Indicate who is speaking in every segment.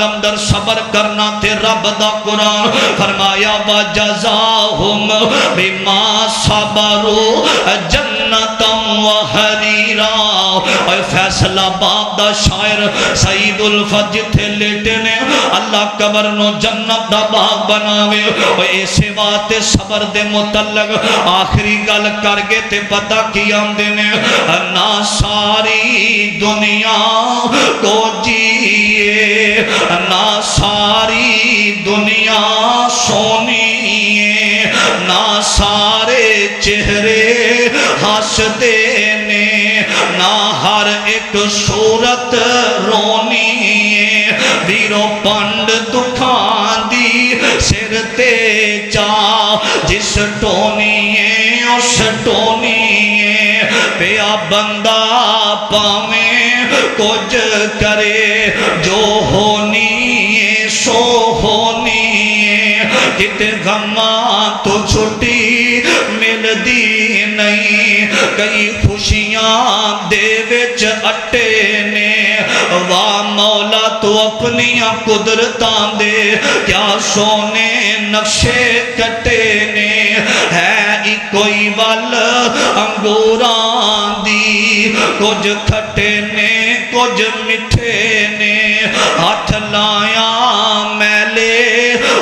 Speaker 1: عالم در صبر کرنا تے رب دا قرآن فرمایا وَجَزَاهُمْ بِمَا صَبَرُوا جَنَّةً وَحَرِيرًا۔ اے فیصلہ باب دا شاعر سعید الفت جتھے لیٹے نے اللہ قبر نو جنت دا باغ بناوے۔ اے ایسے بات صبر دے متعلق آخری گل کر گے تے پتہ کی آمدے نے نہ ساری دنیا کو جیے نہ ساری دنیا سونی نہ سارے چہرے ہسدے نے نہ ہر ایک صورت رونی ویرو پنڈ دکھان دی سر تے چا جس ٹونی اس ٹونی پیا بندہ پاویں کچھ کرے جو ہونی سو ہونی کتے غماں تو چھٹی مل دی نہیں کئی خوشیاں دے وچ اٹے نے واہ مولا تو اپنیاں قدرتاں دے کیا سونے نقشے کٹے نے ہے کوئی ول انگوراں دی کچھ کھٹے نے کچھ مٹھے نے ہاتھ لایا میلے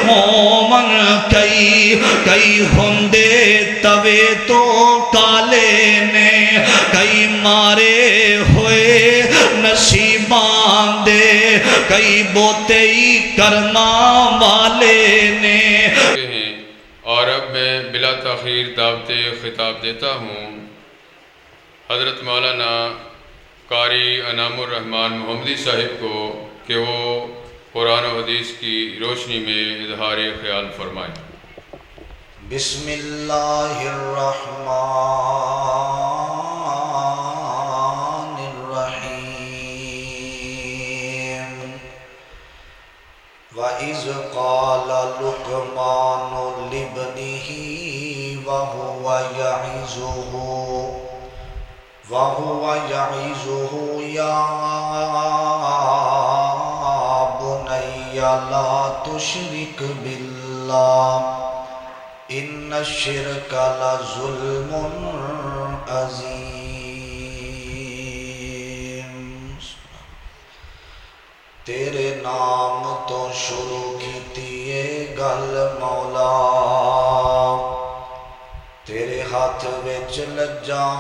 Speaker 1: مومن کئی ہندے توے تو کالے نے کئی مارے ہوئے نصیبان دے کئی بوتے ہی کرما والے نے۔
Speaker 2: اور اب میں بلا تاخیر دعوت خطاب دیتا ہوں حضرت مولانا قاری انعام الرحمن محمدی صاحب کو کہ وہ قرآن و حدیث کی روشنی میں اظہار خیال فرمائیں۔
Speaker 3: بسم اللہ الرحمن الرحیم وَإِذْ قَالَ لُقْمَانُ لِابْنِهِ وَهُوَ يَعِظُهُ يَا بُنَيَّ لَا تُشْرِكْ بِاللَّهِ إِنَّ الشِّرْكَ لَظُلْمٌ عَظِيمٌ۔ تیرے نام تو شروع کیتی ہے گل مولا تیرے ہاتھ وچ لجاں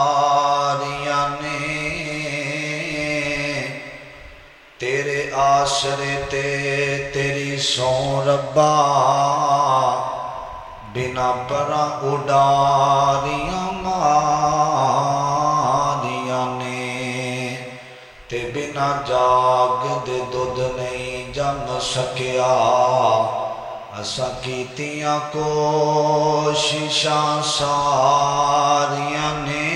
Speaker 3: ساریاں نے تیرے آسرے تے تیری سون ربا بنا پرا اڈاریاں ماریاں نے تے بنا جاگ دے دودھ نہیں جم سکیا اسا کیتیاں کوششاں ساریاں نے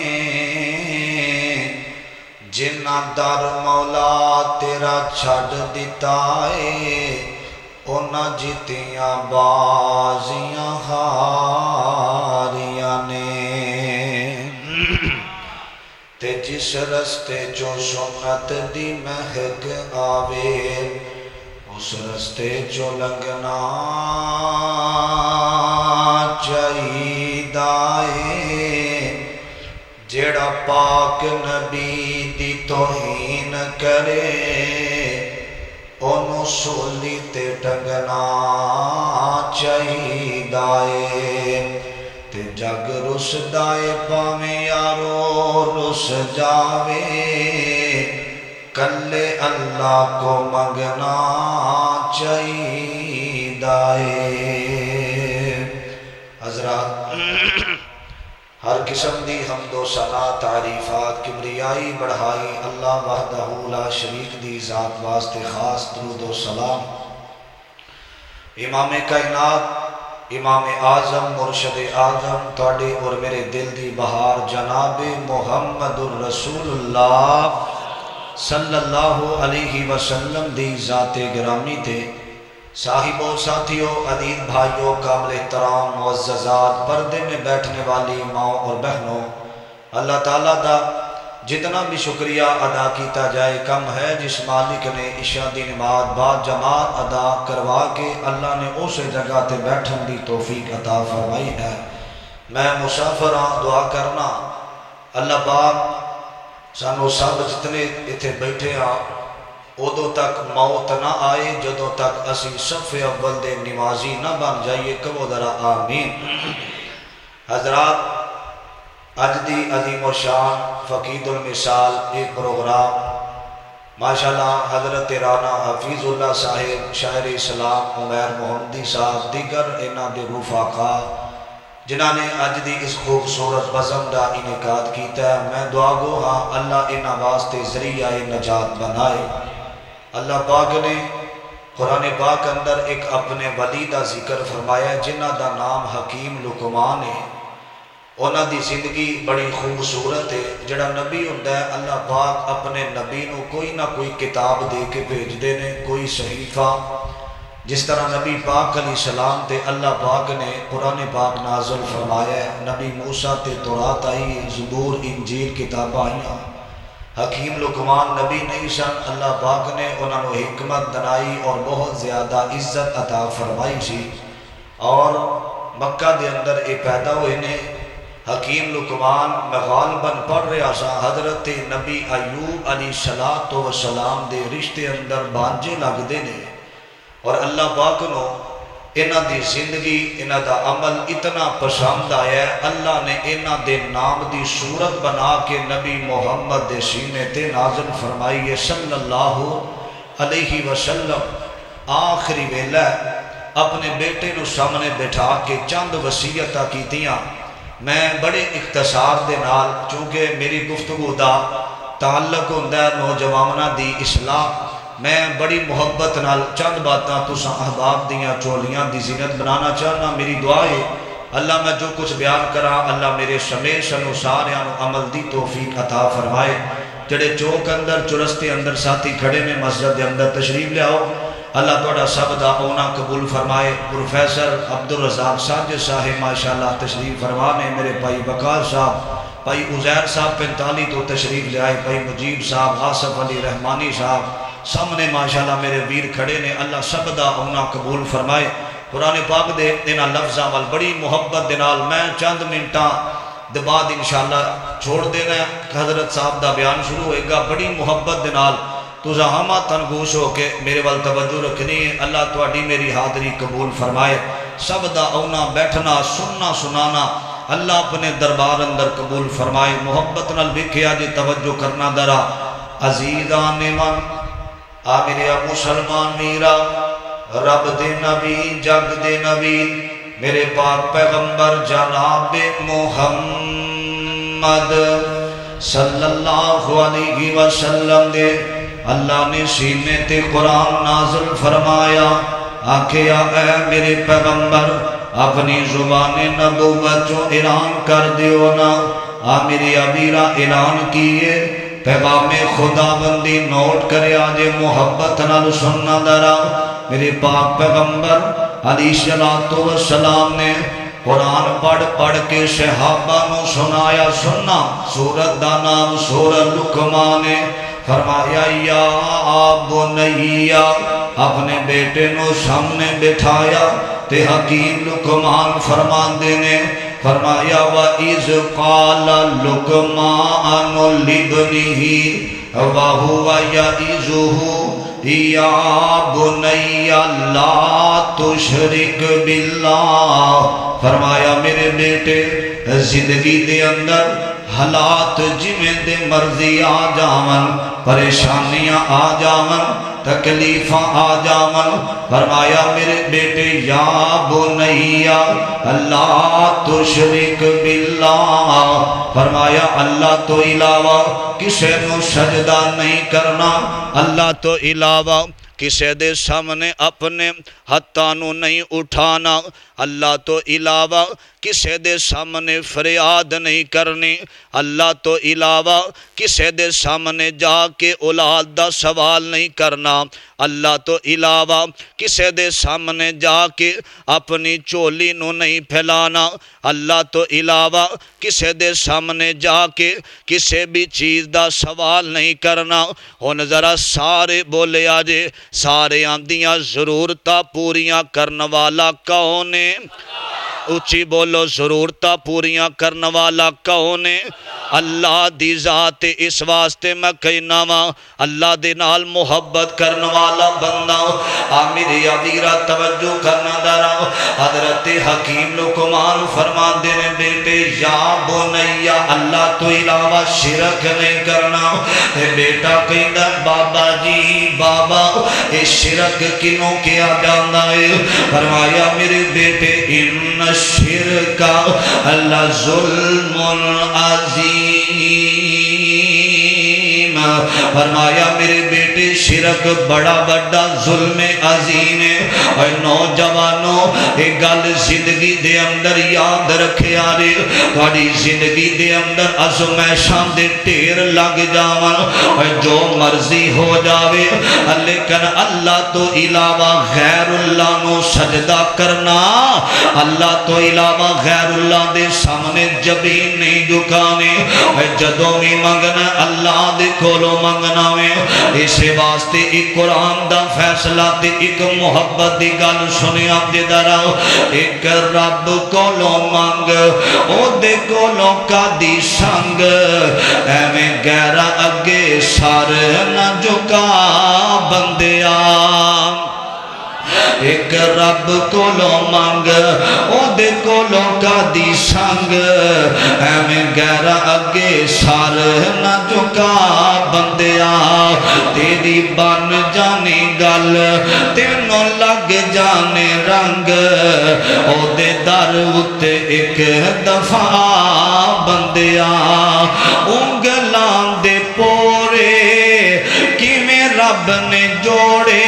Speaker 3: جنہ در مولا تیرا چھڑ دیتا ہے انہاں جیتیاں بازیاں ہاریاں نے تے جس رستے جو سنت دی مہک آوے اس رستے جو لنگنا چاہیدا ہے جیڑا پاک نبی دی توہین کرے انہوں سولی تے ٹنگنا چاہیدا ہے تے جگ رس دائے پاویں یارو رس جاوے کلے اللہ کو منگنا چاہیدا ہے۔ حضرات ہر قسم دی حمد و ثنا تعریفات کبریائی بڑھائی اللہ وحدہ لا شریک دی ذات واسطے خاص درود و سلام امام کائنات امام اعظم مرشد اعظم تواڈے اور میرے دل دی بہار جناب محمد الرسول اللہ صلی اللہ علیہ وسلم دی ذات گرامی تے صاحبوں ساتھیوں عزیز بھائیوں قابل احترام معززات پردے میں بیٹھنے والی ماں اور بہنوں اللہ تعالیٰ دا جتنا بھی شکریہ ادا کیتا جائے کم ہے، جس مالک نے عشاء دی نماز بعد جماعت ادا کروا کے اللہ نے اس جگہ تے بیٹھن دی توفیق عطا فرمائی ہے۔ میں مسافر ہاں، دعا کرنا اللہ پاک سانو سب جتنے اتنے بیٹھے ہاں ادو تک موت نہ آئے جدوں تک اسی صف اول دے نمازی نہ بن جائیے، کہو ذرا آمین۔ حضرات، اج دی عظیم و شان فقید المثال ایک پروگرام ماشاءاللہ حضرت رانا حفیظ اللہ صاحب شاعر اسلام عمیر محمدی صاحب دیگر انہاں دے رفقا جنہاں نے اج دی اس خوبصورت بزم دا انعقاد کیتا ہے، میں دعا گو ہاں اللہ انہاں واسطے ذریعہ نجات بنائے۔ اللہ پاک نے قرآن پاک اندر ایک اپنے ولی دا ذکر فرمایا جنہ دا نام حکیم لقمان ہے، انہاں دی زندگی بڑی خوبصورت ہے۔ جڑا نبی ہوندا ہے اللہ پاک اپنے نبی نو کوئی نہ کوئی کتاب دے کے بھیج دے نے، کوئی صحیفہ، جس طرح نبی پاک علیہ السلام تے اللہ پاک نے قرآن پاک نازل فرمایا ہے، نبی موسیٰ تے تورات آئی، زبور انجیل کتاباں آئیاں۔ حکیم لقمان نبی نہیں سن، اللہ پاک نے انہوں نے حکمت دنائی اور بہت زیادہ عزت عطا فرمائی سی، اور مکہ دے اندر یہ پیدا ہوئے نے۔ حکیم لقمان میں غالباً پڑھ رہا سا حضرت نبی ایوب علیہ السلام دے رشتے اندر بانجے لگ دے نے، اور اللہ پاک نو انہاں دی زندگی انہاں دا عمل اتنا پسند آیا ہے، اللہ نے انہاں دے نام دی صورت بنا کے نبی محمد دے سینے تے نازل فرمائی ہے صلی اللہ علیہ وسلم۔ آخری ویلہ اپنے بیٹے نو سامنے بٹھا کے چند وصیتاں کیتیاں۔ میں بڑے اختصار دے نال، چونکہ میری گفتگو دا تعلق ہوندا ہے نوجواناں دی اصلاح، میں بڑی محبت نال چند باتاں تساں احباب دیاں چولیاں دی زینت بنانا چاہنا۔ میری دعا ہے اللہ میں جو کچھ بیان کرا اللہ میرے سمیت سنو ساریاں نو عمل دی توفیق عطا فرمائے۔ جڑے چوک اندر چرستے اندر ساتھی کھڑے نے مسجد دے اندر تشریف لے آؤ، اللہ توڑا سب دا اونا قبول فرمائے۔ پروفیسر عبدالرزاق ساجد صاحب ماشاءاللہ تشریف فرمانے، میرے بھائی وقار صاحب، بھائی عزیر صاحب 45 تو تشریف لے آئے، بھائی مجیب صاحب، آصف علی رحمانی صاحب سامنے ماشاءاللہ میرے ویر کھڑے نے، اللہ سب دا اونا قبول فرمائے۔ قرآن پاک دے دینا لفظاں وال بڑی محبت دے نال میں چند منٹاں دے بعد انشاءاللہ چھوڑ دینا ہے، حضرت صاحب دا بیان شروع ہوئے گا۔ بڑی محبت دے نال تو زہامہ تنگوش ہو کے میرے وال توجہ رکھنی ہے، اللہ تواڈی میری حاضری قبول فرمائے۔ سب دا اونا بیٹھنا سننا سنانا اللہ اپنے دربار اندر قبول فرمائے۔ محبت نال بکھیا جی توجہ کرنا درا عزیزان من آ میرے مسلمان میرا، رب دے نبی جگ دے نبی میرے پاک پیغمبر جناب محمد صلی اللہ علیہ وسلم دے اللہ نے سینے تے قرآن نازل فرمایا، آکھیا اے میرے پیغمبر اپنی زبان نبوت جو اعلان کر دیو نا۔ آ میرے ابیرہ اعلان کیے، پیغام خدا بندی نوٹ کرے آجے محبت نال سننا درا۔ میرے پاک پیغمبر علیہ السلام نے قرآن پڑھ پڑھ کے صحابہ نو سنایا۔ سننا سورت دا نام سورت لقمان ہے۔ فرمایا یا بنیا، اپنے بیٹے نو سامنے بٹھایا تے حکیم لقمان فرماندے نے، فرمایا وَإِذْ قَالَ لُقْمَانُ لِابْنِهِ وَهُوَ يَعِظُهُ يَا بُنَيَّ لَا تُشْرِكْ بِاللَّهِ۔ فرمایا میرے بیٹے زندگی دے اندر حالات جویں دے مرضی آ جاون، پریشانیاں آ جاون، تکلیفاں آ جاون، فرمایا میرے بیٹے یا بنیا اللہ تشرک باللہ، فرمایا اللہ تو علاوہ کسے نو سجدہ نہیں کرنا، اللہ تو علاوہ
Speaker 1: کسے دے سامنے اپنے ہتھاں نو نہیں اٹھانا، اللہ تو علاوہ کسے دے سامنے فریاد نہیں کرنی، اللہ تو علاوہ کسے دے سامنے جا کے اولاد دا سوال نہیں کرنا، اللہ تو علاوہ کسے دے سامنے جا کے اپنی چولی نو نہیں پھیلانا، اللہ تو علاوہ کسے دے سامنے جا کے کسے بھی چیز دا سوال نہیں کرنا۔ ہن ذرا سارے بولے آجے، سارے آندیاں ضرورتاں پوریاں کرن والا کون ہے؟ اچھی بولو، ضرورتاں پوریاں کرن والا کون ہے؟ اللہ دی ذات۔ اس واسطے میں کہنا وا اللہ دے نال محبت کرن والا بندہ میرے ویرا توجہ کرنا درا۔ حضرت حکیم لقمان فرماندے نے بیٹے یا بنیا اللہ تو علاوہ شرک نہیں کرنا۔ بیٹا کہندا بابا جی بابا اے شرک کنوں کیا جاندا ہے؟ فرمایا میرے بیٹے ان الشرک لظلم عظیم، فرمایا میرے بیٹے شرک بڑا بڑا ظلم عظیم ہے۔ اور نوجوانوں ایک گل زندگی دے اندر یاد رکھے آرے، تھوڑی زندگی دے اندر ازمائشاں دے ٹھیر لگ جاون اور جو مرضی ہو جاوے، لیکن اللہ تو علاوہ غیر اللہ نو سجدہ کرنا، اللہ تو علاوہ غیر اللہ دے سامنے جبین نہیں جھکانے، جدوں بھی منگنا اللہ دے کولو منگنا وے۔ اس واسطے ایک قرآن دا فیصلہ تے ایک محبت دی گل سنیا دے درا، ایک رب کولو منگ او دے کولو کا دی سنگ، ایویں گہرا اگے سر نہ جھکا بندیا۔ ایک رب کولو منگ او دے کولو کا دی سنگ، ایویں گہرا اگے سر نہ جھکا بندیا۔ تیری بن جانی گل تینوں لگ جانے رنگ، او دے در اتے ایک دفعہ بندیا۔ انگلاں دے پورے کیویں رب نے جوڑے،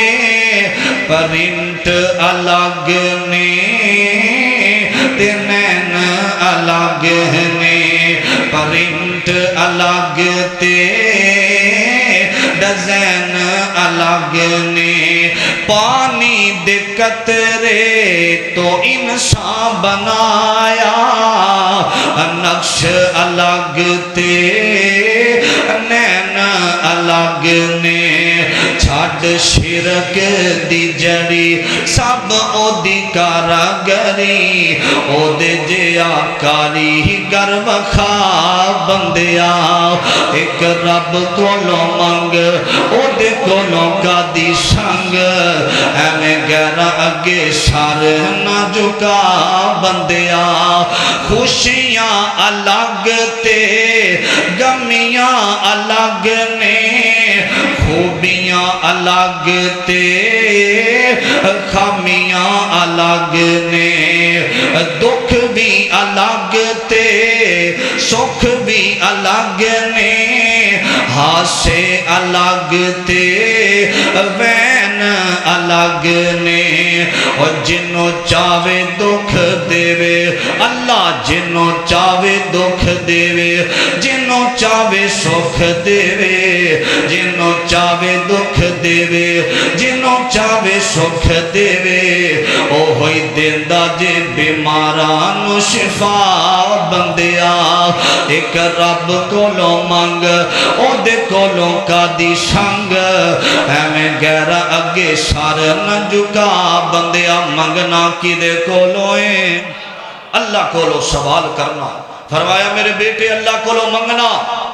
Speaker 1: پرنٹ الگ نے تے نین الگ نے، پرنٹ الگ تے ڈیزائن الگ نے، پانی دے قطرے تو انسان بنایا، نقش الگ تے نین الگ نے، چھاڑ شرک دی جڑی سب او دی کاراگری، او دے جیا کاری گر وکھا بندیا۔ ایک رب کولو منگ او دے کولو کا دی سنگ، ایویں گہرا اگے سر نہ جھکا بندیا۔ خوشیاں الگ تے غمیاں الگ نے، خوبیاں الگ تے خامیاں الگ نے، دکھ بھی الگ تے سکھ بھی الگ نے، ہاسے الگ تے وین الگ نے۔ اور جنوں چاہے دکھ دے اللہ، جنوں چاہے دکھ دے، جنوں چاہے سکھ دے، جنوں چاہے دکھ دے، جنوں چاہے سکھ دے، او ہوئی دیندا جے بیماراں نو شفا بندیا۔ ایک رب کولو منگ او دے کولو کا دی سنگ، ایویں گہرا اگے سر نہ جھکا بندیا۔ منگنا کدے کولو ہے؟ اللہ کولو سوال کرنا۔ فرمایا میرے بیٹے اللہ کولو منگنا۔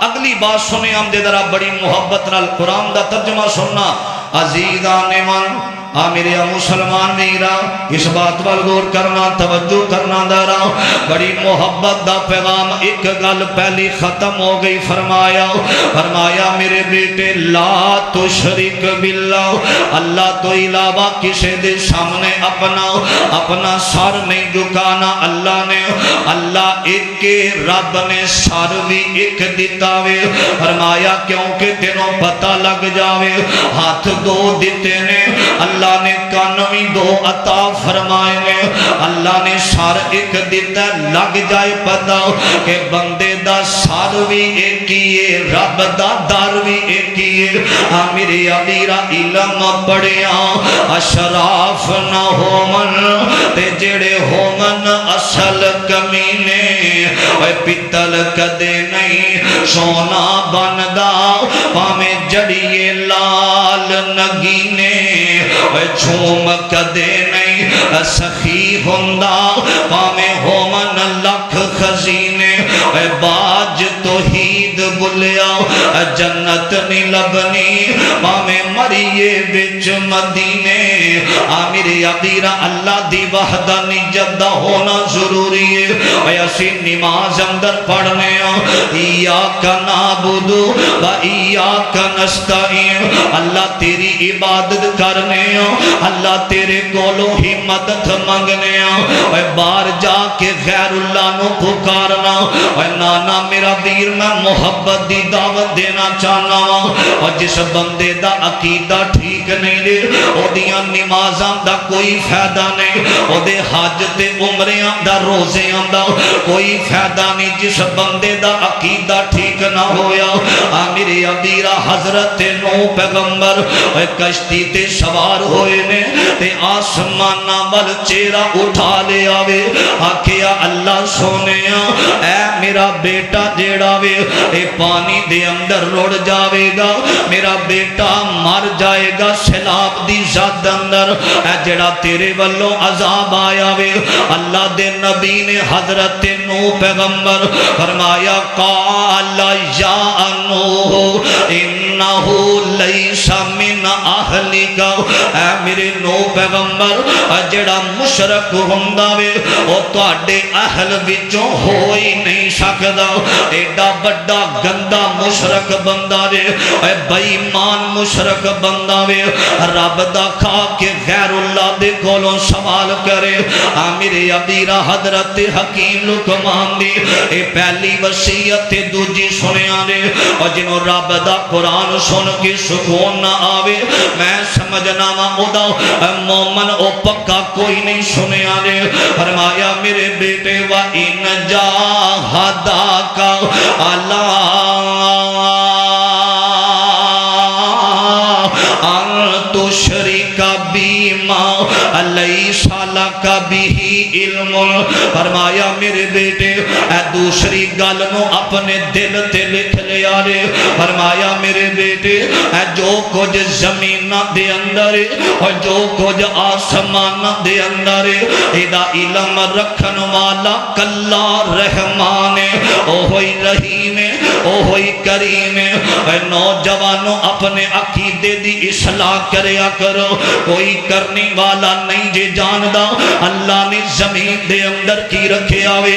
Speaker 1: اگلی بات سنے ہم دے ذرا بڑی محبت نال قرآن دا ترجمہ سننا۔ عزیزان من
Speaker 3: میرے مسلمان ویرا اس بات وال غور کرنا توجہ کرنا دارا بڑی محبت دا پیغام ایک گل پہلی ختم ہو گئی فرمایا میرے بیٹے لا تشرک باللہ اللہ تو علاوہ کسی دے سامنے اپنا سر نہیں جھکانا اللہ ایک رب نے سر بھی ایک دیتا وے فرمایا کیونکہ تینوں پتہ لگ جاوے ہاتھ دو دیتے نے اللہ نے کان بھی دو عطا فرمائے نے اللہ نے سر ایک دیتا لگ جائے پتہ کہ بندے دا سر بھی ایک ہی ہے رب دا در بھی ایک ہی ہے میرے ابیرا علم پڑھیا اشراف نہ ہومن تے جڑے ہومن اصل کمینے اے پتل کدے نہیں سونا بندا پاویں جڑیے لال نگینے اے جھوم کدے نہیں سخی ہوندا پاویں ہومن لکھ خزینے اے باج توحید بلیا جنت نہیں لبنی پاویں مریے وچ مدینے میرے ابیرا اللہ دی وحدانیت دا ہونا ضروری ہے اے اسی نماز اندر پڑھنے ایاک نعبد و ایاک نستعین اللہ تیری عبادت کرنے اللہ تیرے کولوں ہی مدد منگنے اے بار جا کے غیر اللہ نو پکارنا اے نانا میرا ویر میں محبت دی دعوت دینا چاہنا اور جس بندے دا عقیدہ ٹھیک نہیں دے او دیاں نمازاں دا کوئی فائدہ نہیں او دے حج تے عمریاں دا روزیاں دا کوئی فائدہ نہیں جس بندے دا عقیدہ ٹھیک نہ ہویا میرے ابیرا حضرت نو پیغمبر کشتی تے سوار ہوئے نے تے آسمانہ ول چہرہ اٹھا لے آوے آکھیا اللہ سونیا اے میرا بیٹا جیڑا وے اے پانی دے اندر رڑ جاوے گا میرا بیٹا مر جائے گا سیلاب دی زد اندر اے جڑا تیرے والوں عذاب آیا وے اللہ دے نبی نے حضرت نو پیغمبر فرمایا قال یا نوح انہو لیس من اہلک اے میرے نو پیغمبر جڑا مشرک ہوندا وے او تواڈے اہل وچوں ہو ہی نہیں سکدا ایڈا بڑا گندا مشرک بندہ وے اے بے ایمان مشرک بندہ وے رب دا کھا کے غیر اللہ دے کولوں سوال کرے میرے ابیرا حضرت حکیم لقمان دی اے پہلی وصیت تے دوجی سنیا دے اور جنہوں رب دا قرآن سن کے سکون نہ آوے میں سمجھنا وا او دا مومن او پکا کوئی نہیں سنیا دے فرمایا میرے بیٹے وا ان جاہداک علی ان تشرک بما لیس لک بہ علم فرمایا میرے بیٹے اے دوسری گل نو اپنے دل تے لکھ لیا رے فرمایا میرے بیٹے اے جو کچھ زمین دے اندر اور جو کچھ آسمان دے اندر ایدا علم رکھن والا کلا رحمان او ہوئی رحیم او ہوئی کریم اے نوجوانوں اپنے عقیدے دی اصلاح کریا کرو کوئی کرنے والا نہیں جے جاندا اللہ نے زمین دے اندر کی رکھے آوے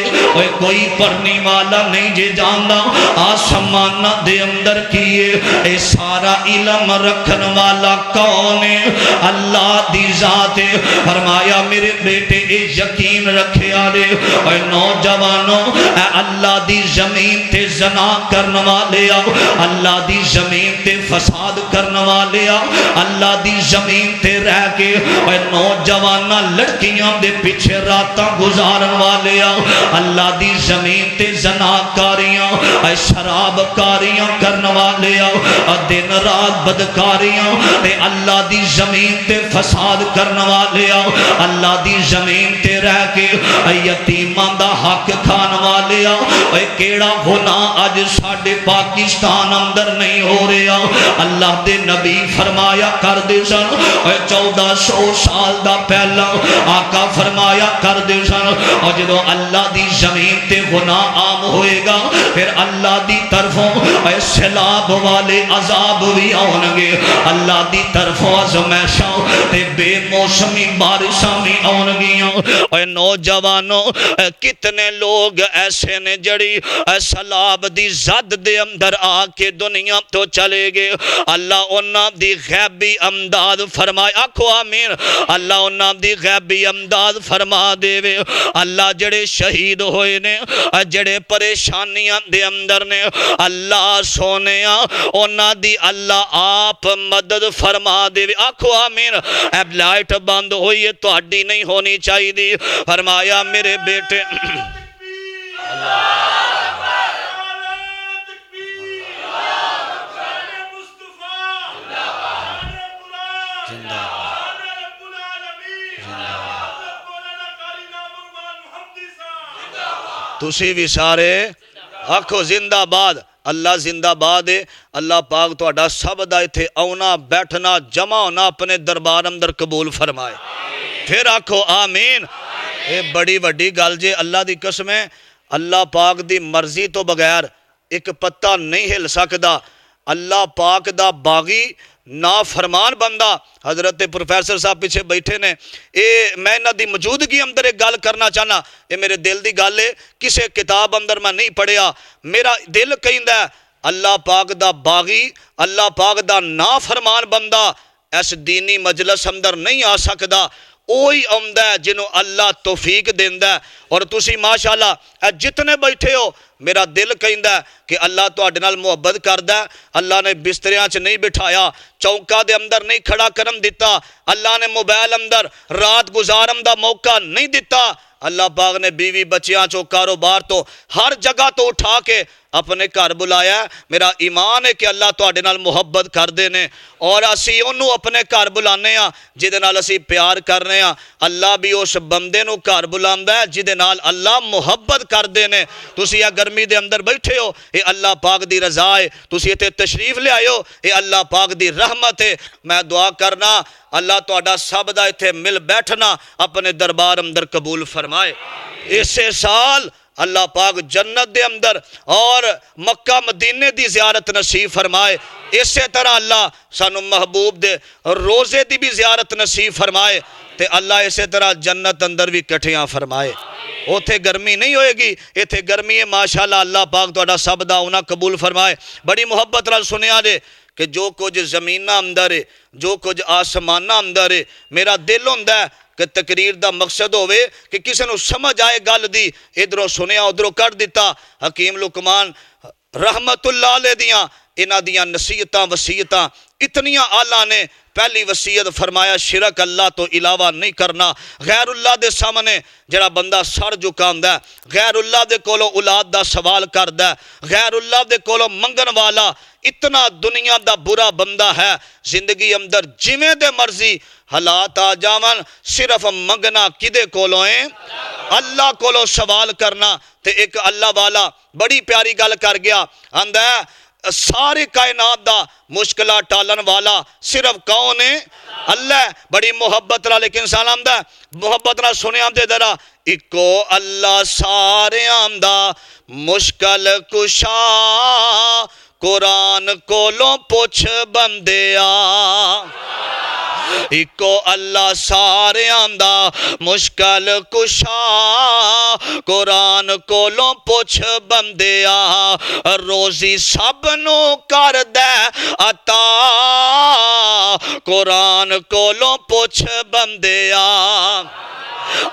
Speaker 3: کوئی پڑھنے والا نہیں جے جاندا آسمان دے اندر کیے اے سارا علم رکھن والا کون ہے اللہ دی ذات ہے فرمایا میرے بیٹے اے یقین رکھے آلے اے نوجوانوں اے اللہ دی زمین تے زنا کرن والے اللہ دی زمین تے فساد کرن والے اللہ دی زمین تے رہ کے اے نوجوانہ لڑکیاں دے پیچھے راتاں گزارن والے اللہ دی زمین تے زناکاریاں اے شراب کاریاں کرن والے دن رات بدکاریاں تے اللہ دی زمین تے فساد کرن والے اللہ دی زمین تے رہ کے یتیماں دا حق کھان والے اے کیڑا گناہ اج
Speaker 1: ساڈے پاکستان اندر نہیں ہو رہا اللہ دے نبی فرمایا کر دے سن 1400 سال دا پہلا آقا فرمایا کر دے سن اور جدو اللہ دی زمین تے گناہ عام ہوئے گا پھر اللہ دی طرفوں سیلاب والے عذاب بھی آن گے اللہ دی طرفوں آزمائشاں تے بے موسمی بارشاں بھی آن گیاں اور نوجوانوں کتنے لوگ ایسے نے جڑی سیلاب دی زد دے اندر آ کے دنیا تو چلے گئے اللہ انہاں دی غیبی امداد فرمائے آکھو آمین اللہ انہاں دی غیبی امداد فرما دے وے اللہ جڑے شہید ہوئے نے جڑے پریشانیاں دے اندر نے اللہ سونیا انہاں دی اللہ آپ مدد فرما دے وے آکھو آمین اب لائٹ بند ہوئی ہے تو ہڈی نہیں ہونی چاہیے دی فرمایا میرے بیٹے تسی بھی سارے آکھو زندہ باد اللہ زندہ باد ہے اللہ پاک تو اڈا سب دا تھے اونا بیٹھنا جمع ہونا اپنے دربار اندر قبول فرمائے پھر آکھو آمین اے بڑی وڈی گل جے اللہ دی قسم ہے اللہ پاک دی مرضی تو بغیر ایک پتہ نہیں ہل سکدا اللہ پاک دا باغی نافرمان بندہ حضرت پروفیسر صاحب پیچھے بیٹھے نے میں نہ دی موجودگی اندر ایک گل کرنا چاہنا یہ میرے دل دی گل ہے کسے کتاب اندر میں نہیں پڑھیا میرا دل کہندا ہے اللہ پاک دا باغی اللہ پاک دا نافرمان بندہ اس دینی مجلس اندر نہیں آ سکدا اوہی آمدا ہے جنہوں اللہ توفیق دیندا ہے اور تسی ماشاءاللہ جتنے بیٹھے ہو میرا دل کہندا ہے کہ اللہ تو اڈے نال محبت کردا ہے اللہ نے بستریاں چ نہیں بٹھایا چوکا دے اندر نہیں کھڑا کرن دیتا اللہ نے موبائل اندر رات گزارن دا موقع نہیں دیتا اللہ پاک نے بیوی بچیاں چو کاروبار تو ہر جگہ تو اٹھا کے اپنے گھر بلایا ہے میرا ایمان ہے کہ اللہ تو اڈے نال محبت کر دینے اور اسی انہوں اپنے گھر بلانے ہاں جدے نال اسی پیار کرنے ہاں اللہ بھی اس بندے نو گھر بلاندا ہے جدے نال اللہ محبت کر دینے تسی یا گرمی دے اندر بیٹھے ہو اے اللہ پاک دی رضا ہے تسی ایتھے تشریف لے آئے ہو اے اللہ پاک دی رحمت ہے میں دعا کرنا اللہ تو اڈا سب دا ایتھے مل بیٹھنا اپنے دربار اندر قبول فرمائے اسے سال اللہ پاک جنت دے اندر اور مکہ مدینے دی زیارت نصیب فرمائے اسی طرح اللہ سانو محبوب دے روزے دی بھی زیارت نصیب فرمائے تے اللہ اسی طرح جنت اندر بھی کٹھیاں فرمائے اوتھے گرمی نہیں ہوئے گی ایتھے گرمی ہے ماشاءاللہ اللہ پاک تو اڈا سب دا انہاں قبول فرمائے بڑی محبت نال سنیا دے کہ جو کچھ زمینہ اندر ہے جو کچھ آسمانہ اندر ہے میرا دل ہوندا ہے کہ تقریر دا مقصد ہوئے کہ کسی نو سمجھ آئے گل دی ادھروں سنیا ادھروں کر دیتا حکیم لقمان رحمت اللہ علیہ دیاں انہاں دیاں نصیحتاں وصیتاں اتنیاں آلہ نے پہلی وصیت فرمایا شرک اللہ تو علاوہ نہیں کرنا غیر اللہ دے سامنے جڑا بندہ سر جھکاندا ہے غیر اللہ دے کولوں اولاد دا سوال کردا ہے غیر اللہ دے کولوں منگن والا اتنا دنیا دا برا بندہ ہے زندگی اندر جویں دے مرضی حالات آ جاون صرف منگنا کدے کولوں ہیں اللہ کولوں سوال کرنا تے ایک اللہ والا بڑی پیاری گل کر گیا آندا ہے سارے کائنات دا مشکلہ ٹالن والا صرف کون ہے اللہ بڑی محبت را لیکن سلام دا محبت را سنے آمدے درہ اکو اللہ سارے آمدہ مشکل کشا قرآن کولوں پوچھ بندیا اکو اللہ سارے آمدہ مشکل کشا قرآن کولوں پوچھ بندیا روزی سب نو کر دے عطا قرآن کولوں پوچھ بندیا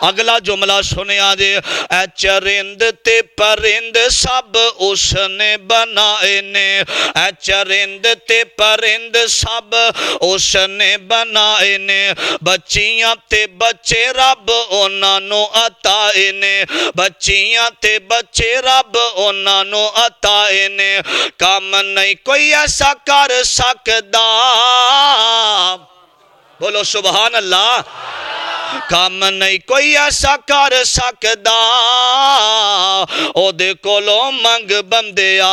Speaker 1: اگلا جملہ سنیا جے اے چرند تے پرند سب اس نے بنائے نے اے چرند تے پرند سب اس نے بنائے نے بچیاں تے بچے رب انہاں نو عطائے نے بچیاں تے بچے رب انہاں نو عطائے نے کام نہیں کوئی ایسا کر سکدا بولو سبحان اللہ کام نہیں کوئی ایسا کر سکدا او دے کولوں منگ بندیا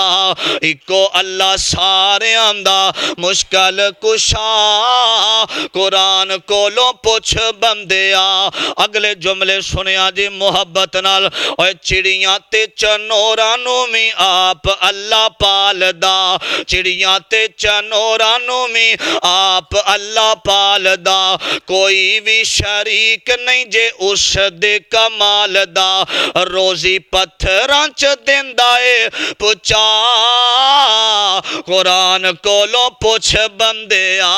Speaker 1: اکو اللہ ساریاں دا مشکل کشا قرآن کولوں پوچھ بندیا اگلے جملے سنیا جی محبت نال اوے چڑیاں تے چنوراں نو می آپ اللہ پال دا چڑیاں تے چنوراں نو می آپ اللہ پال دا کوئی بھی شریک نہیں جے اس دے کمال دا روزی پتھراں چ دیندا اے پچا قرآن کولوں پوچھ بندیا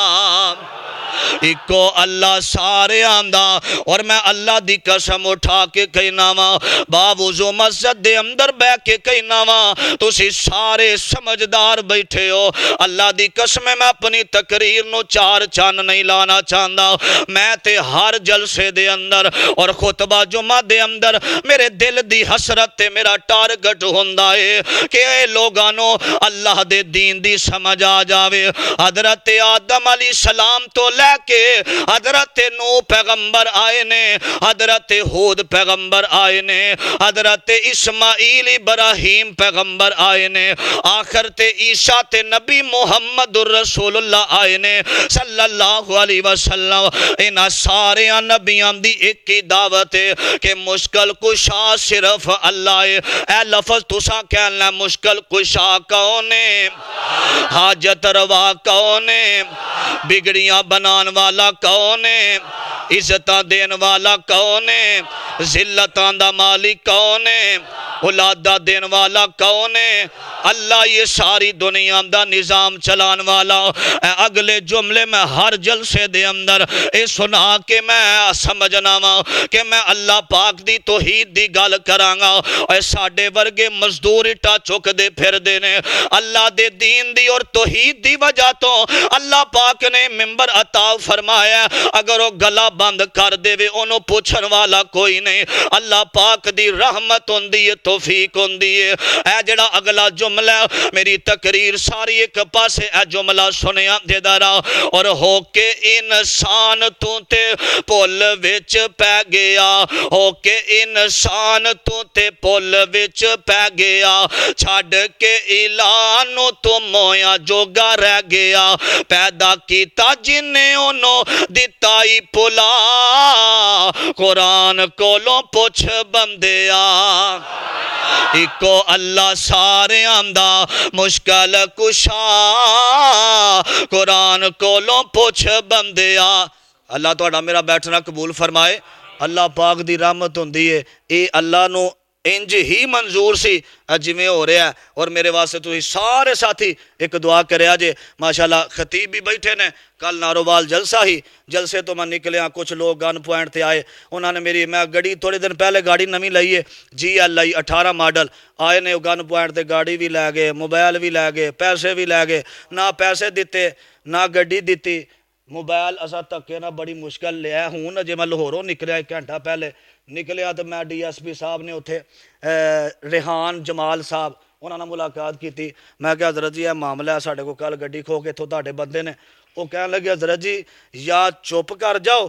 Speaker 1: اکو اللہ سارے آندہ اور میں اللہ دی قسم اٹھا کے کہنا وا باوضو مسجد دے اندر بے کے کہنا وا تسی سارے سمجھدار بیٹھے ہو اللہ دی قسم میں اپنی تقریر نو چار چان نہیں لانا چاہندا میں تے ہر جلسے دے اندر اور خطبہ جمعہ دے اندر میرے دل دی حسرت تے میرا ٹارگٹ ہوندا ہے کہ اے لوگانو اللہ دے دین دی سمجھ آ جاوے حضرت آدم علیہ السلام تو لے کے حضرت نو پیغمبر آئے نے حضرت ہود پیغمبر آئے نے حضرت اسماعیل ابراہیم پیغمبر آئے نے آخر تے عیسیٰ تے نبی محمد الرسول اللہ آئے نے صلی اللہ علیہ وسلم انہاں سارے نبیاں دی ایک کی دعوت ہے کہ مشکل کشا صرف اللہ ہے اے لفظ تساں کہنا مشکل کشا کون ہے حاجت روا کون ہے بگڑیاں بنان والا کون ہے عزتاں دین والا کون ہے ذلتاں دا مالک کون ہے اولادہ دین والا کون ہے اللہ یہ ساری دنیا دا نظام چلان والا اگلے جملے میں ہر جلسے دے اندر اے سنا کہ میں سمجھنا وا کہ میں اللہ پاک دی توحید دی گل کرانگا اے ساڑے ورگے مزدور اٹا چک دے پھر دینے اللہ دے دین دی اور توحید دی وجہ تو اللہ پاک نے ممبر عطا فرمایا اگر وہ گلا بند کر دے وے انہوں پوچھن والا کوئی نہیں اللہ پاک دی رحمت ہوندی ہے توفیق ہوندی ہے اے جڑا اگلا جملہ میری تقریر ساری ایک پاسے اے جملہ سنیا دے دارا اور ہو کے انسان تو تے پول وچ پہ گیا ہو کے انسان تو تے پول وچ پہ گیا چھاڑ کے اعلانو تو مویا جوگا رہ گیا پیدا کیتا جنہیں انہوں دتائی پلا قرآن کولوں پوچھ بندیا اکو اللہ سارے آمدہ مشکل کشا قرآن کولوں پوچھ بندیا اللہ توڑا میرا بیٹھنا قبول فرمائے اللہ پاک دی رحمت ہوندی ہے اے اللہ نو انج ہی منظور سی جویں ہو رہا ہے اور میرے واسطے تو ہی سارے ساتھی ایک دعا کرے آجے ماشاءاللہ خطیب بھی بیٹھے نے کل ناروبال جلسہ ہی جلسے تو میں نکلے ہیں کچھ لوگ گن پوائنٹ تے آئے انہوں نے میری میں گاڑی تھوڑے دن پہلے گاڑی نمی لئیے جی ایل آئی 18 ماڈل آئے نے گن پوائنٹ تے گاڑی بھی لے گئے موبائل بھی لے گئے پیسے بھی لے گئے نہ پیسے دیتے نہ گاڑی دیتی موبائل اسا تکے نہ بڑی مشکل لیا ہوں نہ جے میں لاہوروں نکلیا ایک گھنٹہ پہلے نکلیا تو میں ڈی ایس پی صاحب نے اتھے ریحان جمال صاحب انہوں نے ملاقات کی تھی میں کہ حضرت جی یہ معاملہ ہے ساڑھے کو کل گڈی کھو کے تھو تاڑے بندے نے وہ کہنے لگے حضرت جی یا چپ کر جاؤ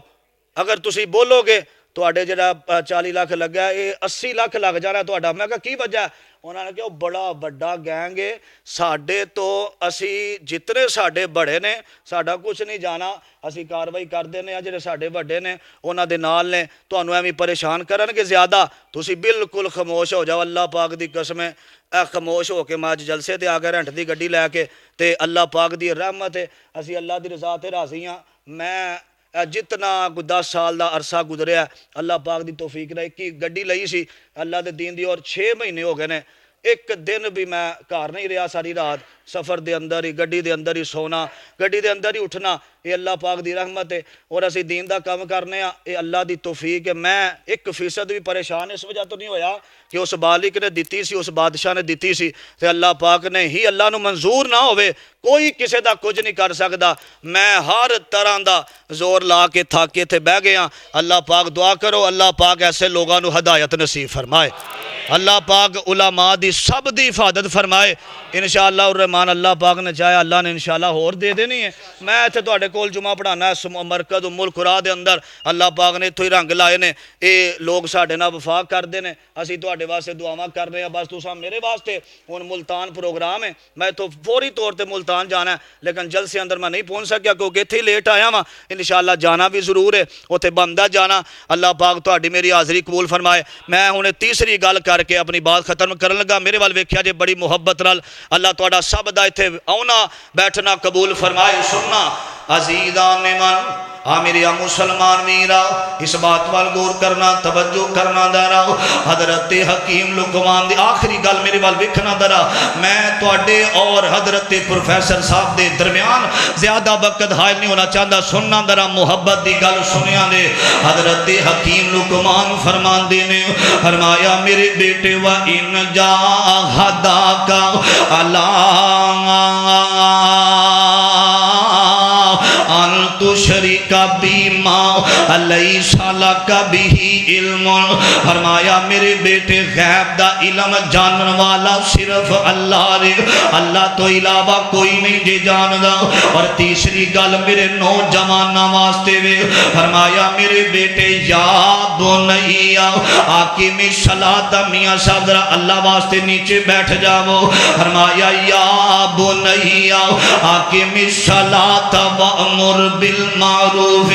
Speaker 1: اگر تسی بولو گے تو آڑے جڑا 40 لاکھ لگ گیا یہ 80 لاکھ لگ جانا ہے تو آڑا میں کہا کی وجہ ہے انہوں نے کہا بڑا بڑا گینگ ہے ساڑھے تو اسی جتنے ساڑھے بڑے نے ساڑھا کچھ نہیں جانا اسی کاروائی کر دینے ہیں جڑے ساڑھے بڑے نے انہوں دے نال نے تو انہوں ایمی پریشان کرن کے زیادہ تو اسی بالکل خاموش ہو جاؤ اللہ پاک دی قسم ہے خاموش ہو کے میں آج جلسے تے آگے رنٹ دی گڈی لے کے تے اللہ پاک دی رحمت ہے اسی اللہ دی رضا تے راضی ہاں میں جتنا 10 سال دا عرصہ گزریا اللہ پاک دی توفیق رہی کی گڈی لئی سی اللہ دے دین دی اور 6 مہینے ہو گئے نے ایک دن بھی میں گھر نہیں رہا ساری رات سفر دے اندر ہی گڈی دے اندر ہی سونا گڈی دے اندر ہی اٹھنا یہ اللہ پاک دی رحمت ہے اور اسی دین دا کام کرنے ہیں یہ اللہ دی توفیق ہے میں 1% بھی پریشان اس وجہ تو نہیں ہویا کہ اس بالک نے دیتی سی اس بادشاہ نے دیتی سی تے اللہ پاک نے ہی اللہ نو منظور نہ ہوئے کوئی کسے دا کچھ نہیں کر سکدا میں ہر طرح دا زور لا کے تھاکے تھے بہ گیا اللہ پاک دعا کرو اللہ پاک ایسے لوگاں نو ہدایت نصیب فرمائے اللہ پاک علماء دی سب دی حفاظت فرمائے انشاءاللہ الرحمن مہمان اللہ پاک نے چاہیا اللہ نے انشاءاللہ اور دے دینی ہے. میں اتنے تواڈے کول جمعہ پڑھانا ہے مرکز ام القرا دے اندر. اللہ پاک نے اتوں ہی رنگ لائے نے. یہ لوگ ساڈے نال وفاق کرتے ہیں, اسی تواڈے واسطے دعاواں کر رہے ہیں. بس تساں میرے واسطے ہن ملتان پروگرام ہے, میں تو فوری طور تے ملتان جانا ہے, لیکن جلسے اندر میں نہیں پہنچ سکیا کیونکہ اتنے ہی لیٹ آیا وا. انشاءاللہ جانا بھی ضرور ہے, اتنے بندا جانا. اللہ پاک تہاڈی میری حاضری قبول فرمائے. میں ہن تیسری گل کر کے اپنی بات ختم کرن لگا. میرے وال ویکھیا جے بڑی محبت نال. اللہ تہاڈا سب دا اتنے آنا بیٹھنا قبول فرمائے. سننا عزیزان من میرے مسلمان میرا اس بات وال غور کرنا, توجہ کرنا درا. حضرت حکیم لقمان دی آخری گل میرے وال ویکھنا درا. میں تواڈے اور حضرت پروفیسر صاحب دے درمیان زیادہ وقت حائل نہیں ہونا چاہتا. سننا درا محبت دی گل سنیا نے. حضرت حکیم لقمان فرماندے نے, فرمایا میرے بیٹے و ان جاہداک ان تشرک بیما لیس لک بہ علم. فرمایا میرے بیٹے غیب دا علم جانن والا صرف اللہ رے, اللہ تو علاوہ کوئی نہیں جے جاندا. اور تیسری گل میرے نوجواناں واسطے وے, فرمایا میرے بیٹے یا بنیا اقیم الصلاۃ. میاں صاحب ذرا اللہ واسطے نیچے بیٹھ جاؤ. فرمایا یا بنیا اقیم الصلاۃ وامر بالمعروف.